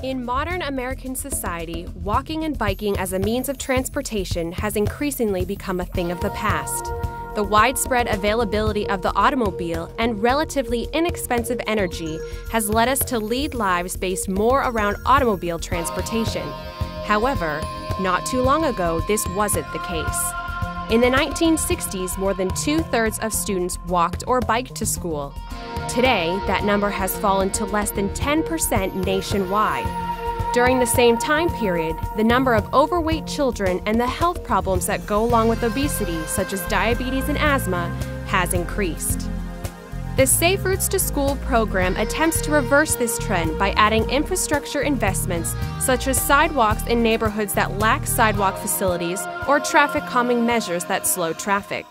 In modern American society, walking and biking as a means of transportation has increasingly become a thing of the past. The widespread availability of the automobile and relatively inexpensive energy has led us to lead lives based more around automobile transportation. However, not too long ago, this wasn't the case. In the 1960s, more than 2/3 of students walked or biked to school. Today, that number has fallen to less than 10% nationwide. During the same time period, the number of overweight children and the health problems that go along with obesity, such as diabetes and asthma, has increased. The Safe Routes to School program attempts to reverse this trend by adding infrastructure investments such as sidewalks in neighborhoods that lack sidewalk facilities or traffic calming measures that slow traffic.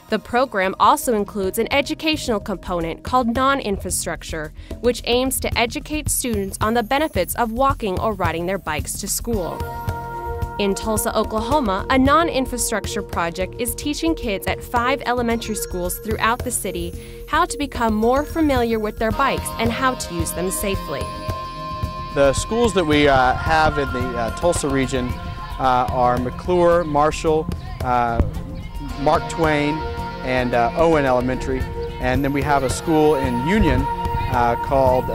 The program also includes an educational component called non-infrastructure, which aims to educate students on the benefits of walking or riding their bikes to school. In Tulsa, Oklahoma, a non-infrastructure project is teaching kids at 5 elementary schools throughout the city how to become more familiar with their bikes and how to use them safely. The schools that we have in the Tulsa region are McClure, Marshall, Mark Twain, and Owen Elementary, and then we have a school in Union called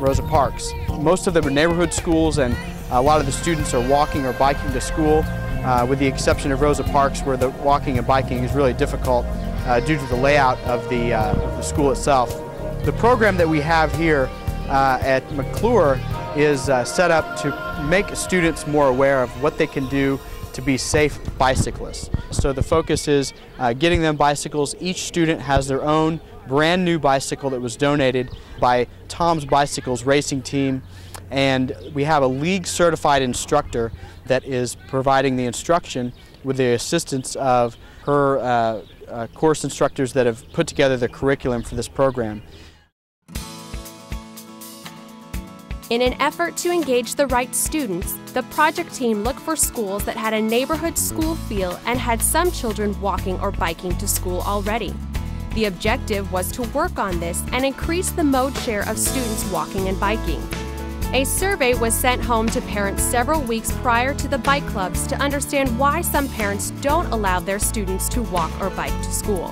Rosa Parks. Most of them are neighborhood schools, and a lot of the students are walking or biking to school, with the exception of Rosa Parks, where the walking and biking is really difficult due to the layout of the school itself. The program that we have here at McClure is set up to make students more aware of what they can do to be safe bicyclists. So the focus is getting them bicycles. Each student has their own brand new bicycle that was donated by Tom's Bicycles racing team, and we have a league certified instructor that is providing the instruction with the assistance of her course instructors that have put together the curriculum for this program. In an effort to engage the right students, the project team looked for schools that had a neighborhood school feel and had some children walking or biking to school already. The objective was to work on this and increase the mode share of students walking and biking. A survey was sent home to parents several weeks prior to the bike clubs to understand why some parents don't allow their students to walk or bike to school.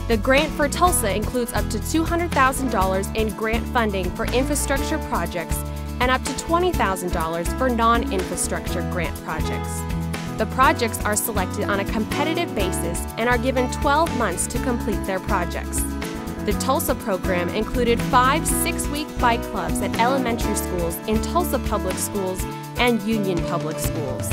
The grant for Tulsa includes up to $200,000 in grant funding for infrastructure projects and up to $20,000 for non-infrastructure grant projects. The projects are selected on a competitive basis and are given 12 months to complete their projects. The Tulsa program included 5 6-week bike clubs at elementary schools in Tulsa Public Schools and Union Public Schools.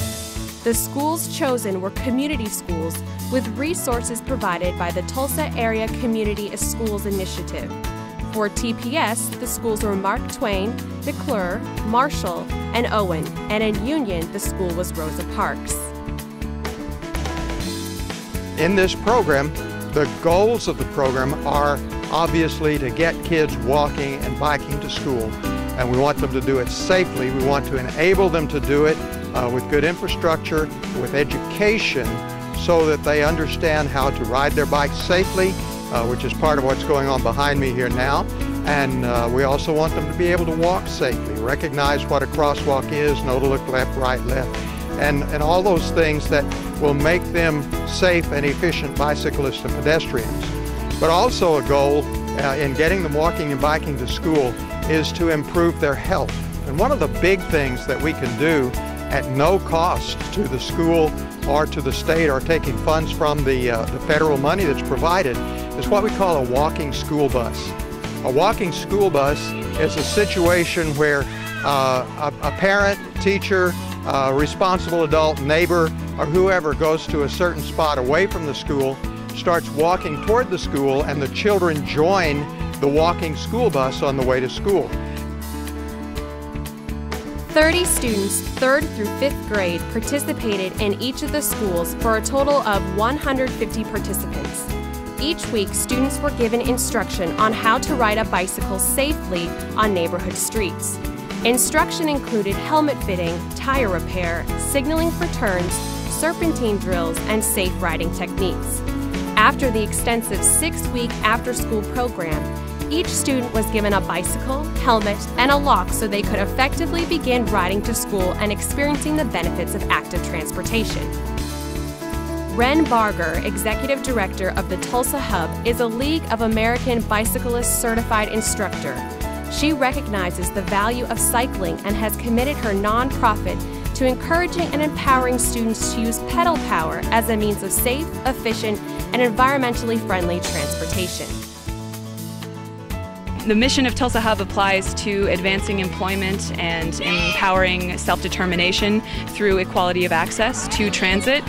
The schools chosen were community schools with resources provided by the Tulsa Area Community Schools Initiative. For TPS, the schools were Mark Twain, McClure, Marshall, and Owen, and in Union, the school was Rosa Parks. In this program, the goals of the program are obviously to get kids walking and biking to school, and we want them to do it safely. We want to enable them to do it with good infrastructure, with education, so that they understand how to ride their bikes safely, which is part of what's going on behind me here now. And we also want them to be able to walk safely, recognize what a crosswalk is, know to look left, right, left, and all those things that will make them safe and efficient bicyclists and pedestrians. But also a goal in getting them walking and biking to school is to improve their health. And one of the big things that we can do at no cost to the school or to the state or taking funds from the federal money that's provided is what we call a walking school bus. A walking school bus is a situation where a parent, teacher, responsible adult, neighbor, or whoever goes to a certain spot away from the school, starts walking toward the school, and the children join the walking school bus on the way to school. 30 students, 3rd through 5th grade, participated in each of the schools for a total of 150 participants. Each week, students were given instruction on how to ride a bicycle safely on neighborhood streets. Instruction included helmet fitting, tire repair, signaling for turns, serpentine drills, and safe riding techniques. After the extensive 6-week after-school program, each student was given a bicycle, helmet, and a lock so they could effectively begin riding to school and experiencing the benefits of active transportation. Ren Barger, Executive Director of the Tulsa Hub, is a League of American Bicyclists certified instructor. She recognizes the value of cycling and has committed her nonprofit to encouraging and empowering students to use pedal power as a means of safe, efficient, and environmentally friendly transportation. The mission of Tulsa Hub applies to advancing employment and empowering self-determination through equality of access to transit.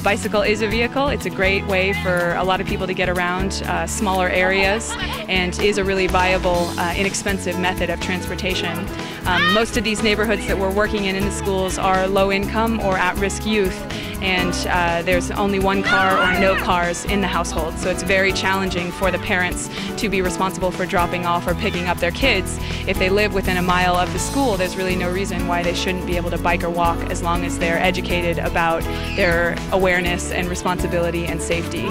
Bicycle is a vehicle. It's a great way for a lot of people to get around smaller areas and is a really viable, inexpensive method of transportation. Most of these neighborhoods that we're working in the schools are low-income or at-risk youth, and there's only one car or no cars in the household, so it's very challenging for the parents to be responsible for dropping off or picking up their kids. If they live within a mile of the school, there's really no reason why they shouldn't be able to bike or walk as long as they're educated about their awareness and responsibility and safety.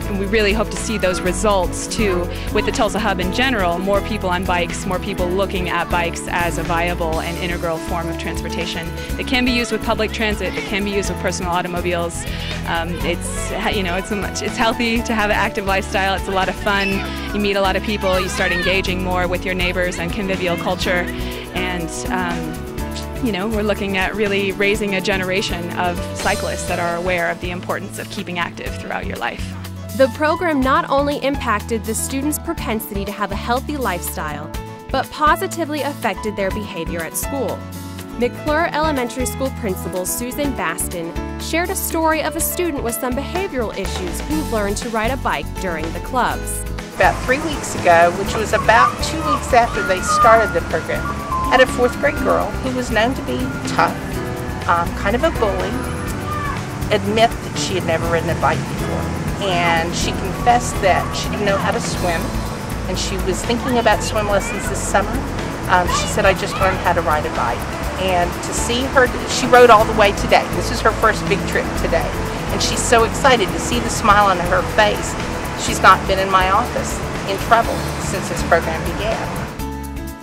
And we really hope to see those results too with the Tulsa Hub in general, more people on bikes, more people looking at bikes as a viable and integral form of transportation that can be used with public transit, that can be used with personal automobiles. It's healthy to have an active lifestyle. It's a lot of fun. You meet a lot of people. You start engaging more with your neighbors and convivial culture. And we're looking at really raising a generation of cyclists that are aware of the importance of keeping active throughout your life. The program not only impacted the students' propensity to have a healthy lifestyle, but positively affected their behavior at school. McClure Elementary School Principal Susan Baston shared a story of a student with some behavioral issues who learned to ride a bike during the clubs. About 3 weeks ago, which was about 2 weeks after they started the program, I had a 4th grade girl who was known to be tough, kind of a bully, admit that she had never ridden a bike before. And she confessed that she didn't know how to swim, and she was thinking about swim lessons this summer. She said, I just learned how to ride a bike. And to see her, she rode all the way today. This is her first big trip today. And she's so excited to see the smile on her face. She's not been in my office in trouble since this program began.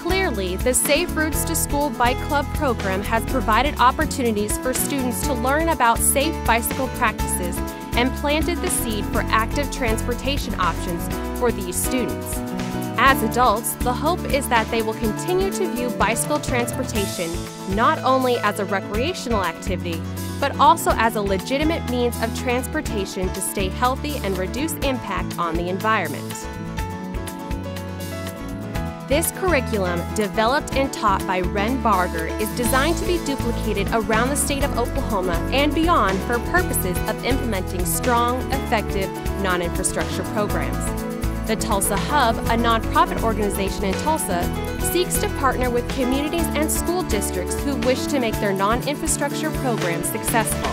Clearly, the Safe Routes to School Bike Club program has provided opportunities for students to learn about safe bicycle practices and planted the seed for active transportation options for these students. As adults, the hope is that they will continue to view bicycle transportation not only as a recreational activity, but also as a legitimate means of transportation to stay healthy and reduce impact on the environment. This curriculum, developed and taught by Ren Barger, is designed to be duplicated around the state of Oklahoma and beyond for purposes of implementing strong, effective, non-infrastructure programs. The Tulsa Hub, a nonprofit organization in Tulsa, seeks to partner with communities and school districts who wish to make their non-infrastructure programs successful.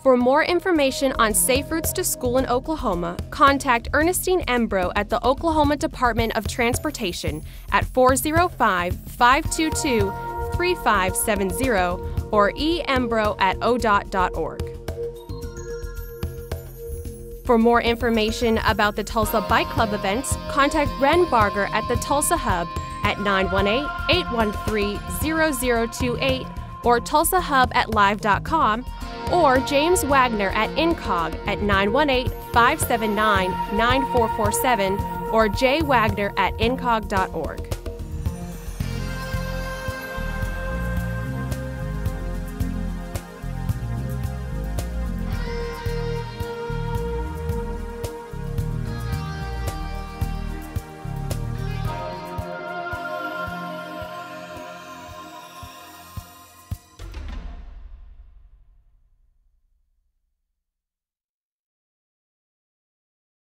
For more information on Safe Routes to School in Oklahoma, contact Ernestine Embro at the Oklahoma Department of Transportation at 405-522-3570 or embro@odot.org. For more information about the Tulsa Bike Club events, contact Ren Barger at the Tulsa Hub at 918-813-0028 or tulsahub@live.com, or James Wagner at INCOG at 918-579-9447 or jwagner@incog.org.